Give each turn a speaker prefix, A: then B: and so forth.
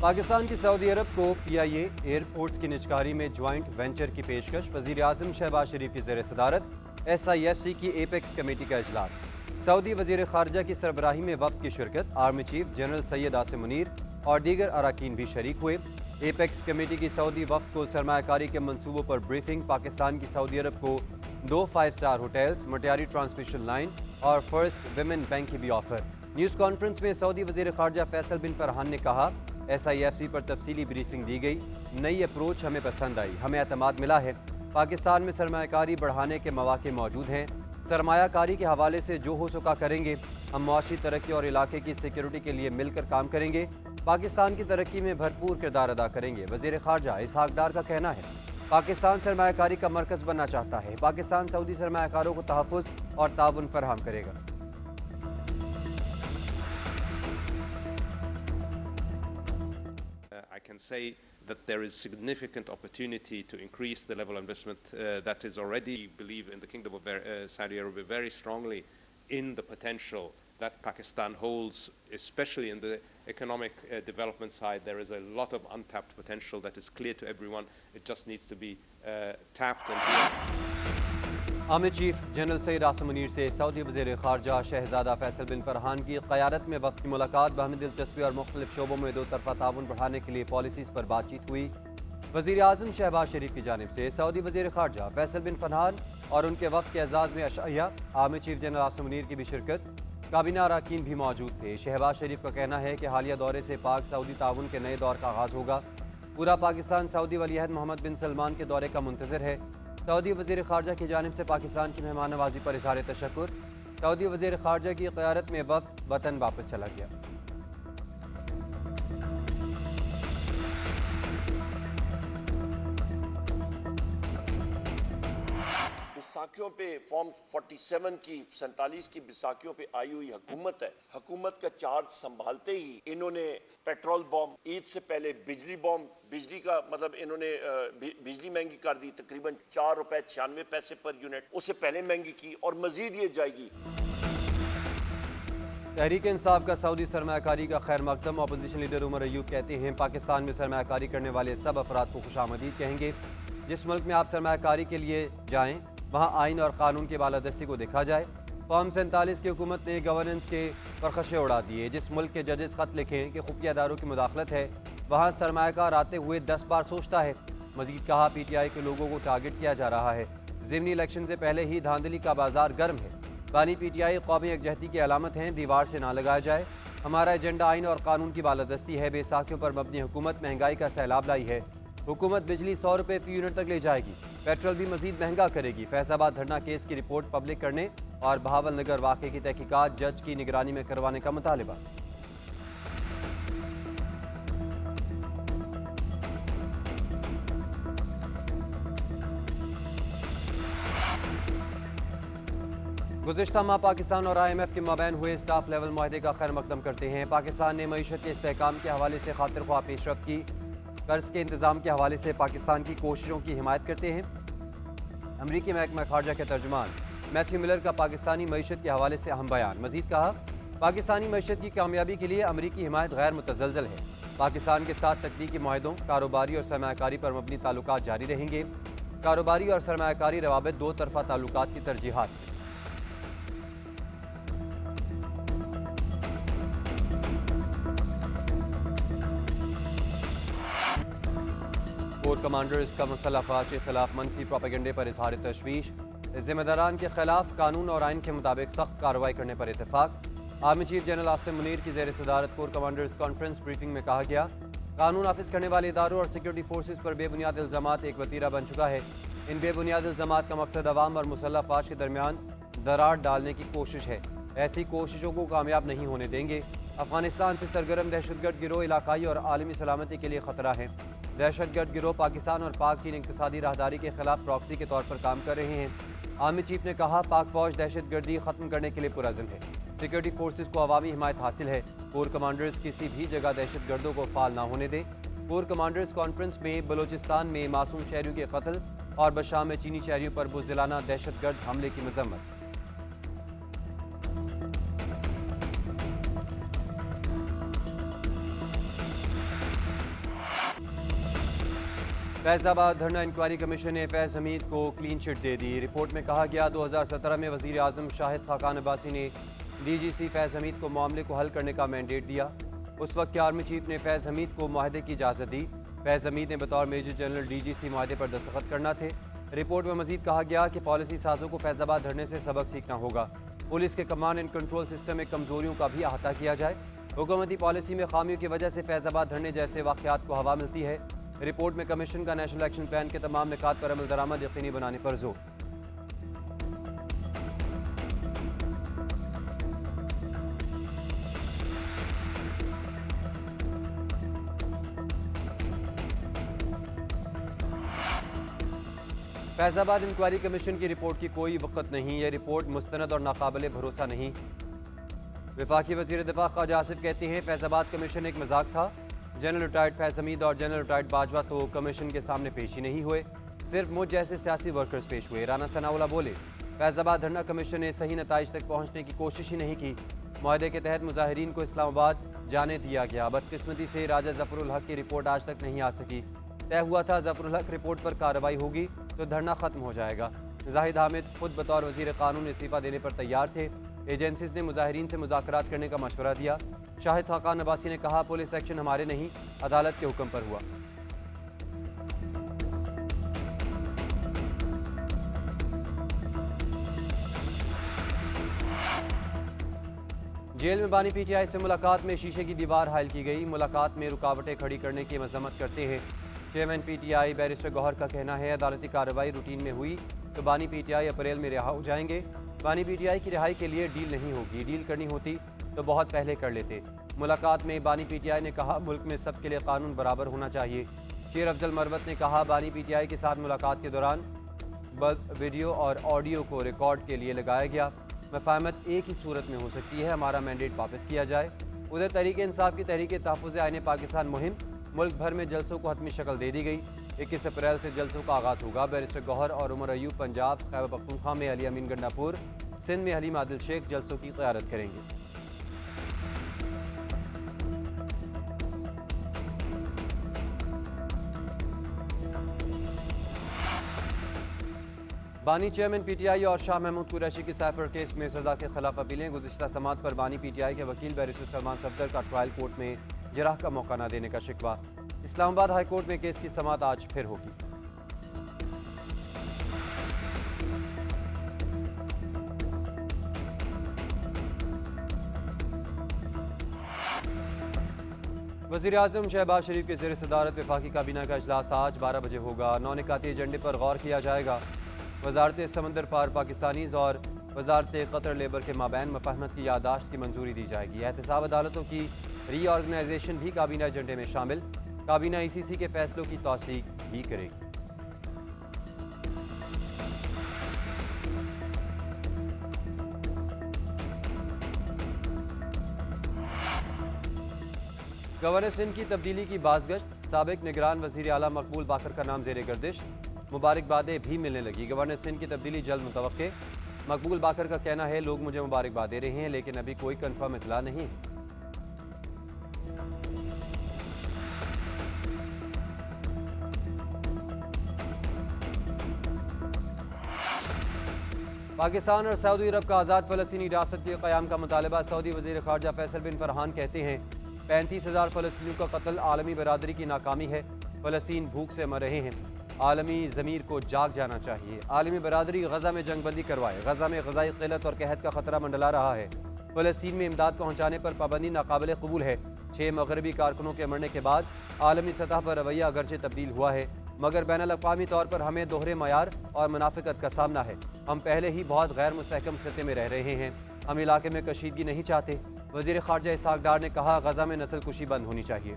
A: पाकिस्तान की सऊदी अरब को PIA air force की निजकारी में ज्वाइंट वेंचर की पेशकश। वज़ीर आज़म शहबाज शरीफ की ज़ेर सदारत SIFC की एपेक्स कमेटी का इजलास। सऊदी वज़ीर ख़ारजा की सरबराही में वफ़द की शिरकत। Army chief general Syed Asim Munir और दीगर अराकीन भी शरीक हुए। एपेक्स कमेटी की सऊदी वफ़द को सरमायाकारी के मनसूबों पर ब्रीफिंग। पाकिस्तान की सऊदी अरब को 2 5 स्टार होटल्स, मोटियारी ट्रांसमिशन लाइन और फर्स्ट विमेन बैंक की भी ऑफर। न्यूज़ कॉन्फ्रेंस में सऊदी वज़ीर ख़ारजा फैसल बिन फरहान ने कहा, SIFC पर तफसीली ब्रीफिंग दी गई। नई अप्रोच हमें पसंद आई, हमें एतमाद मिला है। पाकिस्तान में सरमायाकारी बढ़ाने के मौके मौजूद हैं। सरमायाकारी के हवाले से जो हो सका करेंगे। हम मुआशी तरक्की और इलाके की सिक्योरिटी के लिए मिलकर काम करेंगे। पाकिस्तान की तरक्की में भरपूर किरदार अदा करेंगे। वज़ीर ख़ारजा इसहाक डार का कहना है, पाकिस्तान सरमायाकारी का मरकज़ बनना चाहता है। पाकिस्तान सऊदी सरमायाकारों को तहफ़्फ़ुज़ और ताउन फराहम करेगा।
B: I can say that there is significant opportunity to increase the level of investment that is already. We believe in the Kingdom of Saudi Arabia very strongly in the potential that Pakistan holds, especially in the economic development side. There is a lot of untapped potential that is clear to everyone. It just needs to be tapped and
A: army chief general Syed Asim Munir से Saudi वज़ीर ख़ारजा शहज़ादा फैसल बिन फरहान की क़यादत में वक्त की मुलाकात। बाहमी दिलचस्पी और मुख्तलिफ शोबों में दो तरफ़ा ताउन बढ़ाने के लिए पॉलिसीज़ पर बातचीत हुई। वज़ीर आज़म शहबाज शरीफ की जानिब से सऊदी वज़ीर ख़ारजा फैसल बिन फरहान और उनके वक्त के एजाज़ में अशाइया army chief general Asim Munir की भी शिरकत। काबीना अराकीन भी मौजूद थे। शहबाज शरीफ का कहना है कि हालिया दौरे से पाक सऊदी ताउन के नए दौर का आगाज़ होगा। पूरा पाकिस्तान सऊदी वलीअहद मोहम्मद बिन सलमान के दौरे का मुंतज़िर है। सऊदी वज़ीर ख़ारजा की जानिब से पाकिस्तान की मेहमान नवाजी पर इज़हार तशक्कुर। सऊदी वज़ीर ख़ारजा की क़यादत में वफ़द वतन वापस चला गया।
C: बैसाखियों पे फॉर्म 47 की 47 की बैसाखियों पे आई हुई हुकूमत है। हुकूमत का चार्ज संभालते ही इन्होंने पेट्रोल बॉम्ब, ईद से पहले बिजली बॉम्ब, बिजली का मतलब इन्होंने बिजली महंगी कर दी, तकरीबन ₹4.96 पर यूनिट, उससे पहले महंगी की और मजीद ये जाएगी।
A: तहरीक इंसाफ का सऊदी सरमायाकारी का खैर मकदम। अपोजिशन लीडर उमर अयूब कहते हैं, पाकिस्तान में सरमायाकारी करने वाले सब अफराद को खुशामदीद कहेंगे। जिस मुल्क में आप सरमायाकारी के लिए जाएं, वहाँ आइन और कानून की बालादस्ती को देखा जाए। फॉर्म 47 की हुकूमत ने गवर्नेंस के परखशे उड़ा दिए। जिस मुल्क के जजेस खत लिखें कि खुफिया इदारों की मुदाखलत है, वहाँ सरमायाकार आते हुए 10 बार सोचता है। मजीद कहा, PTI के लोगों को टारगेट किया जा रहा है। ज़िमनी इलेक्शन से पहले ही धांधली का बाजार गर्म है। बानी PTI कौमी यकजहती की अलामत हैं, दीवार से ना लगाया जाए। हमारा एजेंडा आइन और कानून की बालादस्ती है। बैसाखियों पर मबनी हुकूमत महंगाई का सैलाब लाई है। हुकूमत बिजली 100 रुपये फी यूनिट तक ले जाएगी। पेट्रोल भी मजीद महंगा करेगी। फैसलाबाद धरना केस की रिपोर्ट पब्लिक करने और बहावल नगर वाक़े की तहकीकात जज की निगरानी में करवाने का मुतालिबा। गुज़िश्ता माह पाकिस्तान और IMF के माबैन हुए स्टाफ लेवल मुआहदे का खैर मकदम करते हैं। पाकिस्तान ने मईशत के इस्तेहकाम के हवाले से खातिर ख्वाह पेशरफ्त की। कर्ज के इंतजाम के हवाले से पाकिस्तान की कोशिशों की हिमायत करते हैं। अमरीकी महकमा खारजा के तर्जुमान मैथ्यू मिलर का पाकिस्तानी मईशत के हवाले से अहम बयान। मजीद कहा, पाकिस्तानी मईशत की कामयाबी के लिए अमरीकी हिमायत गैर मुतज़लज़ल है। पाकिस्तान के साथ तकनीकी मुआहदों, कारोबारी और सरमायाकारी पर मबनी ताल्लुकात जारी रहेंगे। कारोबारी और सरमायाकारी रवाबित दो तरफ़ा ताल्लुकात की तरजीहात हैं। कोर कमांडर्स का मुसल्लह अफवाज के खिलाफ मनफी प्रोपेगेंडे पर इजहार तशवीश। जिम्मेदारान के खिलाफ कानून और आइन के मुताबिक सख्त कार्रवाई करने पर इतफाक। Army chief general Asim Munir की ज़ेर सदारत कोर कमांडर्स कॉन्फ्रेंस ब्रीफिंग में कहा गया, कानून नाफिज करने वाले इदारों और सिक्योरिटी फोर्सेज पर बेबुनियाद इल्ज़ामात एक वतीरा बन चुका है। इन बेबुनियाद इल्ज़ामात का मकसद अवाम और मुसल्लह अफवाज के दरमियान दरार डालने की कोशिश है। ऐसी कोशिशों को कामयाब नहीं होने देंगे। अफगानिस्तान से सरगर्म दहशतगर्द गिरोह इलाकाई और आलमी सलामती के लिए खतरा है। दहशतगर्द गिरोह पाकिस्तान और पाक चीन इक़्तिसादी राहदारी के खिलाफ प्रॉक्सी के तौर पर काम कर रहे हैं। आर्मी चीफ ने कहा, पाक फौज दहशतगर्दी खत्म करने के लिए पुरअज़्म है। सिक्योरिटी फोर्सेज को अवामी हिमायत हासिल है। कोर कमांडर्स किसी भी जगह दहशतगर्दों को फाल ना होने दें। कोर कमांडर्स कॉन्फ्रेंस में बलोचिस्तान में मासूम शहरियों के कत्ल और बशाम में चीनी शहरियों पर बुज़दिलाना दहशतगर्द हमले की मजम्मत। फैज़ आबाद धरना इंक्वायरी कमीशन ने फैज़ हमीद को क्लीन चिट दे दी। रिपोर्ट में कहा गया 2017 में वज़ीर आज़म शाहिद खाकान अब्बासी ने DGC फैज़ हमीद को मामले को हल करने का मैंडेट दिया। उस वक्त के आर्मी चीफ ने फैज़ हमीद को मुआहदे की इजाज़त दी। फैज़ हमीद ने बतौर मेजर जनरल DGC मुआहदे पर दस्तखत करना थे। रिपोर्ट में मजीद कहा गया कि पॉलिसी साजों को फैज़ाबाद धरने से सबक सीखना होगा। पुलिस के कमांड एंड कंट्रोल सिस्टम में कमजोरियों का भी अहाता किया जाए। हुकूमती पॉलिसी में खामियों की वजह से फैज़ाबाद धरने जैसे वाक़यात को हवा मिलती है। रिपोर्ट में कमीशन का नेशनल एक्शन प्लान के तमाम निकात पर अमल दरामद यकीनी बनाने पर जोर। फैज़ाबाद इंक्वायरी कमीशन की रिपोर्ट की कोई वक़्त नहीं। ये रिपोर्ट मुस्तनद और नाकाबिले भरोसा नहीं। वफाकी वज़ीर दिफा ख्वाजा आसिफ कहते हैं फैज़ाबाद कमीशन एक मजाक था। जनरल रिटायर्ड फैज़ हमीद और जनरल रिटायर्ड बाजवा तो कमीशन के सामने पेश ही नहीं हुए, सिर्फ मुझ जैसे सियासी वर्कर्स पेश हुए। राना सनाउल्लाह बोले फैज़ाबाद धरना कमीशन ने सही नताइज तक पहुँचने की कोशिश ही नहीं की। मुआहदे के तहत मुजाहिरीन को इस्लामाबाद जाने दिया गया। बदकिस्मती से राजा ज़फ़रुल हक की रिपोर्ट आज तक नहीं आ सकी। तय हुआ था ज़फ़रुल हक रिपोर्ट पर कार्रवाई होगी तो धरना खत्म हो जाएगा। जाहिद हामिद खुद बतौर वज़ीर कानून इस्तीफ़ा देने पर तैयार थे। एजेंसीज ने मुजाहिरीन से मुज़ाकरात करने का मशवरा दिया। शाहिद खाकान अब्बासी ने कहा पुलिस एक्शन हमारे नहीं, अदालत के हुक्म पर हुआ। जेल में बानी PTI से मुलाकात में शीशे की दीवार हायल की गई। मुलाकात में रुकावटें खड़ी करने की मजम्मत करते हैं चेयरमैन PTI बैरिस्टर गौहर का कहना है अदालती कार्रवाई रूटीन में हुई तो बानी PTI अप्रैल में रिहा हो जाएंगे। बानी PTI की रिहाई के लिए डील नहीं होगी, डील करनी होती तो बहुत पहले कर लेते। मुलाकात में बानी PTI ने कहा मुल्क में सबके लिए कानून बराबर होना चाहिए। शेर अफजल मरवत ने कहा बानी PTI के साथ मुलाकात के दौरान वीडियो और ऑडियो को रिकॉर्ड के लिए लगाया गया। मफाहमत एक ही सूरत में हो सकती है, हमारा मैंडेट वापस किया जाए। उधर तहरीक इंसाफ की तहरीक तहफ़्फ़ुज़ आईन पाकिस्तान मुहिम मुल्क भर में जलसों को हतमी शक्ल दे दी गई। 21 अप्रैल से जलसों का आगाज़ होगा। बैरिस्टर गौहर और उमर अयूब पंजाब, खैबर पख्तूनख्वा में अली अमीन गंडापुर, सिंध में हलीम आदिल शेख जलसों की क़यादत करेंगे। बानी चेयरमैन PTI और शाह महमूद कुरैशी की साइफर केस में सजा के खिलाफ अपीलें। गुज़िश्ता समात पर बानी PTI के वकील बैरिस्टर सलमान सफदर का ट्रायल कोर्ट में जराह का मौका न देने का शिकवा। इस्लामाबाद हाई कोर्ट में केस की समात आज फिर होगी। वज़ीर आज़म शहबाज शरीफ के ज़ेर सदारत वफाकी काबीना का इजलास आज 12 बजे होगा। 9 निकाती एजेंडे पर गौर किया जाएगा। वजारत समंदर पार पाकिस्तानीज़ और वजारत कतर लेबर के माबैन मफाहमत की यादाश्त की मंजूरी दी जाएगी। एहतसाब अदालतों की रीऑर्गेनाइजेशन भी काबीना एजेंडे में शामिल। काबीना ICC के फैसलों की तौसीक भी करेगी। गवर्नर सिंध की तब्दीली की बाज़गश्त। साबिक निगरान वज़ीर आला मकबूल बाकर का नाम ज़ेर गर्दिश। मुबारकबादें भी मिलने लगी। गवर्नर सिंध की तब्दीली जल्द मुतवक्के। मकबूल बाकर का कहना है लोग मुझे मुबारकबाद दे रहे हैं लेकिन अभी कोई कंफर्म इतला नहीं। पाकिस्तान और सऊदी अरब का आज़ाद फ़लस्तीनी रियासत के क़याम का मुतालबा। सऊदी वज़ीर ख़ारजा फैसल बिन फरहान कहते हैं 35,000 फ़लस्तीनियों का कत्ल आलमी बरादरी की नाकामी है। फ़लस्तीन भूख से मर रहे हैं। आलमी ज़मीर को जाग जाना चाहिए। आलमी बरादरी गज़ा में जंगबंदी करवाए। गज़ा में ग़ज़ाई क़िल्लत और कहत का ख़तरा मंडला रहा है। फ़लस्तीन में इमदाद पहुँचाने पर पाबंदी नाकाबिल कबूल है। 6 मगरबी कारकुनों के मरने के बाद आलमी सतह पर रवैया अगरचे तब्दील हुआ है मगर बैनुल-अक़वामी तौर पर हमें दोहरे मयार और मुनाफ़िकत का सामना है। हम पहले ही बहुत गैर मुस्तहकम खित्ते में रह रहे हैं। हम इलाके में कशीदगी नहीं चाहते। वज़ीर ख़ारजा इसहाक़ डार ने कहा गज़ा में नस्ल कुशी बंद होनी चाहिए।